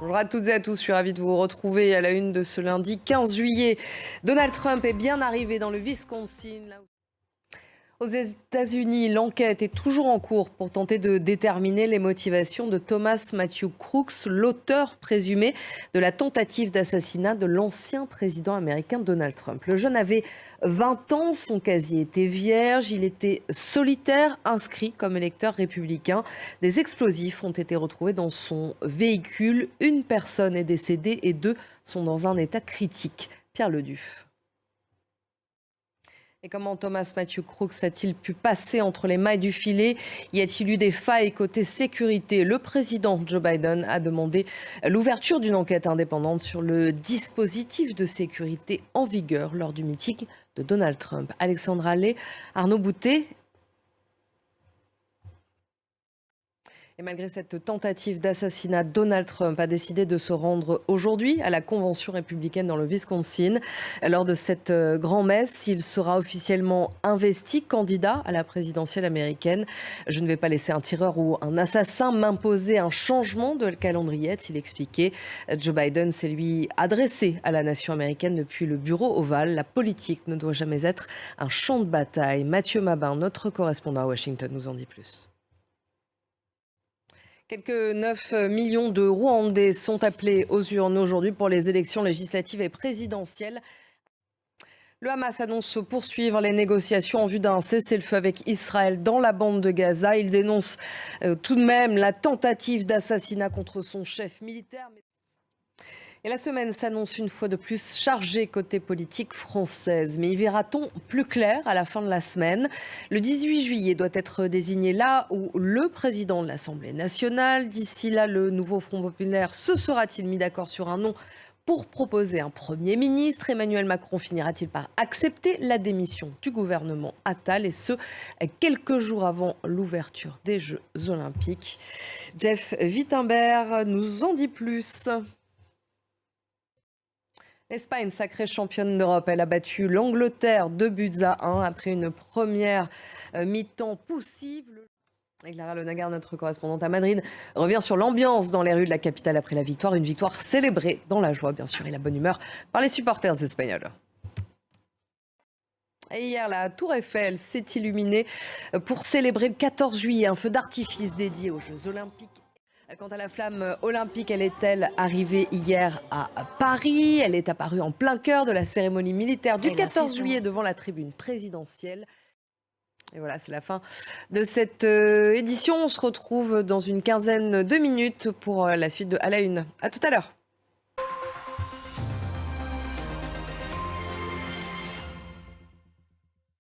Bonjour à toutes et à tous, je suis ravie de vous retrouver à la une de ce lundi 15 juillet. Donald Trump est bien arrivé dans le Wisconsin. Aux États-Unis, l'enquête est toujours en cours pour tenter de déterminer les motivations de Thomas Matthew Crooks, l'auteur présumé de la tentative d'assassinat de l'ancien président américain Donald Trump. Le jeune avait 20 ans, son casier était vierge, il était solitaire, inscrit comme électeur républicain. Des explosifs ont été retrouvés dans son véhicule. Une personne est décédée et deux sont dans un état critique. Pierre Leduf. Et comment Thomas Matthew Crooks a-t-il pu passer entre les mailles du filet? Y a-t-il eu des failles côté sécurité? Le président Joe Biden a demandé l'ouverture d'une enquête indépendante sur le dispositif de sécurité en vigueur lors du meeting de Donald Trump. Alexandra Allais, Arnaud Boutet. Et malgré cette tentative d'assassinat, Donald Trump a décidé de se rendre aujourd'hui à la convention républicaine dans le Wisconsin. Lors de cette grand-messe, il sera officiellement investi candidat à la présidentielle américaine. Je ne vais pas laisser un tireur ou un assassin m'imposer un changement de calendrier, a-t-il expliqué. Joe Biden s'est lui adressé à la nation américaine depuis le bureau ovale. La politique ne doit jamais être un champ de bataille. Mathieu Mabin, notre correspondant à Washington, nous en dit plus. Quelques 9 millions de Rwandais sont appelés aux urnes aujourd'hui pour les élections législatives et présidentielles. Le Hamas annonce poursuivre les négociations en vue d'un cessez-le-feu avec Israël dans la bande de Gaza. Il dénonce tout de même la tentative d'assassinat contre son chef militaire. Et la semaine s'annonce une fois de plus chargée côté politique française. Mais y verra-t-on plus clair à la fin de la semaine? Le 18 juillet doit être désigné là où le président de l'Assemblée nationale. D'ici là, le nouveau Front populaire se sera-t-il mis d'accord sur un nom pour proposer un Premier ministre? Emmanuel Macron finira-t-il par accepter la démission du gouvernement Attal, et ce, quelques jours avant l'ouverture des Jeux Olympiques? Jeff Wittenberg nous en dit plus. L'Espagne, sacrée championne d'Europe, elle a battu l'Angleterre 2-1 après une première mi-temps poussive. Clara Lenagar, notre correspondante à Madrid, revient sur l'ambiance dans les rues de la capitale après la victoire. Une victoire célébrée dans la joie, bien sûr, et la bonne humeur par les supporters espagnols. Et hier, la Tour Eiffel s'est illuminée pour célébrer le 14 juillet, un feu d'artifice dédié aux Jeux Olympiques. Quant à la flamme olympique, elle est-elle arrivée hier à Paris? Elle est apparue en plein cœur de la cérémonie militaire du 14 juillet devant la tribune présidentielle. Et voilà, c'est la fin de cette édition. On se retrouve dans une quinzaine de minutes pour la suite de À la Une. À tout à l'heure.